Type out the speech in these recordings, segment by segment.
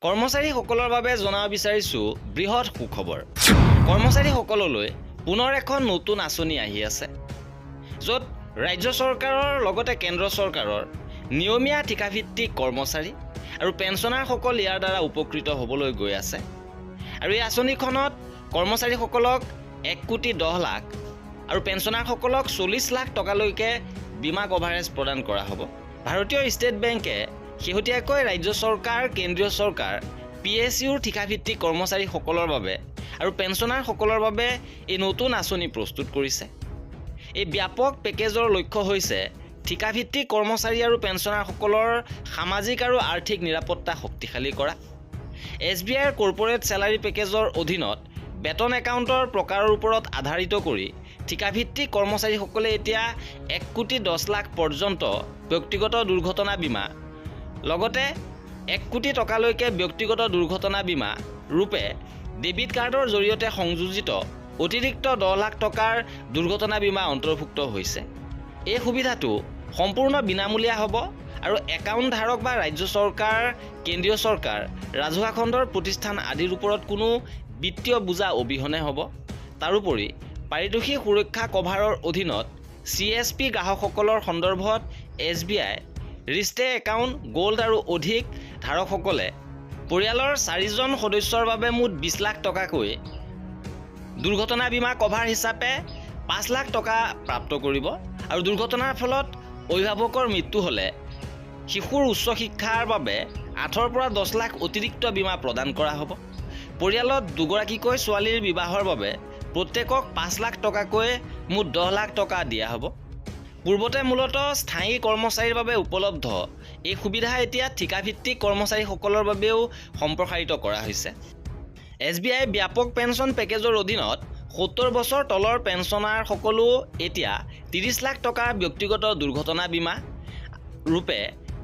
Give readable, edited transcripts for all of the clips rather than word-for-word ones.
কৰ্মচাৰীসকলৰ বাবে জনাব বিচাৰিছো বৃহৎ সুখবৰ। কৰ্মচাৰীসকললৈ পুনৰ এখন নতুন আঁচনি আহি আছে, য'ত ৰাজ্য চৰকাৰৰ লগতে কেন্দ্ৰ চৰকাৰৰ নিয়মীয়া ঠিকাভিত্তিক কৰ্মচাৰী আৰু পেঞ্চনাৰসকল ইয়াৰ দ্বাৰা উপকৃত হ'বলৈ গৈ আছে। আৰু এই আঁচনিখনত কৰ্মচাৰীসকলক 1,10 লাখ আৰু পেঞ্চনাৰসকলক 40 লাখ টকালৈকে বীমা কভাৰেজ প্ৰদান কৰা হ'ব। ভাৰতীয় ষ্টেট বেংকে শেহতীয়াকৈ ৰাজ্য চৰকাৰ, কেন্দ্ৰীয় চৰকাৰ, PSUৰ ঠিকাভিত্তিক কৰ্মচাৰীসকলৰ বাবে আৰু পেঞ্চনাৰসকলৰ বাবে এই নতুন আঁচনি প্ৰস্তুত কৰিছে। এই ব্যাপক পেকেজৰ লক্ষ্য হৈছে ঠিকাভিত্তিক কৰ্মচাৰী আৰু পেঞ্চনাৰসকলৰ সামাজিক আৰু আৰ্থিক নিৰাপত্তা শক্তিশালী কৰা। SBIৰ কৰ্পৰেট চেলাৰী পেকেজৰ অধীনত বেতন একাউণ্টৰ প্ৰকাৰৰ ওপৰত আধাৰিত কৰি ঠিকাভিত্তিক কৰ্মচাৰীসকলে এতিয়া 1,10 লাখ পৰ্যন্ত ব্যক্তিগত দুৰ্ঘটনা বীমা, লগতে 1 কোটি টকালৈকে ব্যক্তিগত দুৰ্ঘটনা বীমা ৰূপে ডেবিট কাৰ্ডৰ জৰিয়তে সংযোজিত অতিৰিক্ত 10 লাখ টকাৰ দুৰ্ঘটনা বীমা অন্তৰ্ভুক্ত হৈছে। এই সুবিধাটো সম্পূৰ্ণ বিনামূলীয়া হ'ব আৰু একাউণ্ট ধাৰক বা ৰাজ্য চৰকাৰ, কেন্দ্ৰীয় চৰকাৰ, ৰাজহুৱা খণ্ডৰ প্ৰতিষ্ঠান আদিৰ ওপৰত কোনো বিত্তীয় বোজা অবিহনে হ'ব। তাৰোপৰি পাৰিতোষিক সুৰক্ষা কভাৰৰ অধীনত CSP গ্ৰাহকসকলৰ সন্দৰ্ভত SBI ৰিষ্টে একাউণ্ট, গোল্ড আৰু অধিক ধাৰকসকলে পৰিয়ালৰ 4জন সদস্যৰ বাবে মুঠ 20 লাখ টকাকৈ দুৰ্ঘটনা বীমা কভাৰ হিচাপে 5 লাখ টকা প্ৰাপ্ত কৰিব। আৰু দুৰ্ঘটনাৰ ফলত অভিভাৱকৰ মৃত্যু হ'লে শিশুৰ উচ্চ শিক্ষাৰ বাবে 8ৰ পৰা 10 লাখ অতিৰিক্ত বীমা প্ৰদান কৰা হ'ব। পৰিয়ালত দুগৰাকীকৈ ছোৱালীৰ বিবাহৰ বাবে প্ৰত্যেকক 5 লাখ টকাকৈ মুঠ 10 লাখ টকা দিয়া হ'ব। পূৰ্বতে মূলতঃ স্থায়ী কৰ্মচাৰীৰ বাবে উপলব্ধ এই সুবিধা এতিয়া ঠিকাভিত্তিক কৰ্মচাৰীসকলৰ বাবেও সম্প্ৰসাৰিত কৰা হৈছে। SBI ব্যাপক পেঞ্চন পেকেজৰ অধীনত 70 বছৰ তলৰ পেঞ্চনাৰসকলো এতিয়া 30 লাখ টকাৰ ব্যক্তিগত দুৰ্ঘটনা বীমা ৰূপে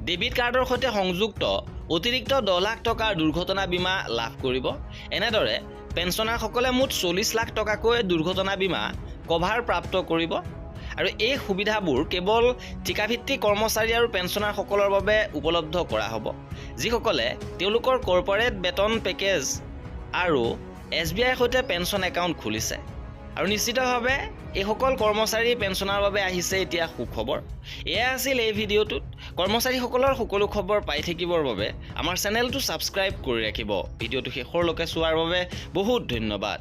ডেবিট কাৰ্ডৰ সৈতে সংযুক্ত অতিৰিক্ত 10 লাখ টকাৰ দুৰ্ঘটনা বীমা লাভ কৰিব। এনেদৰে পেঞ্চনাৰসকলে মুঠ 40 লাখ টকাকৈ দুৰ্ঘটনা বীমা কভাৰ প্ৰাপ্ত কৰিব। আৰু এই সুবিধাবোৰ কেৱল ঠিকাভিত্তিক কৰ্মচাৰী আৰু পেঞ্চনাৰসকলৰ বাবে উপলব্ধ কৰা হ'ব, যিসকলে তেওঁলোকৰ কৰ্পৰেট বেতন পেকেজ আৰু SBIৰ সৈতে পেঞ্চন একাউণ্ট খুলিছে। আৰু নিশ্চিতভাৱে এইসকল কৰ্মচাৰী পেঞ্চনাৰ বাবে আহিছে এতিয়া সুখবৰ। এয়া আছিল এই ভিডিঅ'টোত। কৰ্মচাৰীসকলৰ সকলো খবৰ পাই থাকিবৰ বাবে আমাৰ চেনেলটো ছাবস্ক্ৰাইব কৰি ৰাখিব। ভিডিঅ'টো শেষৰলৈকে চোৱাৰ বাবে বহুত ধন্যবাদ।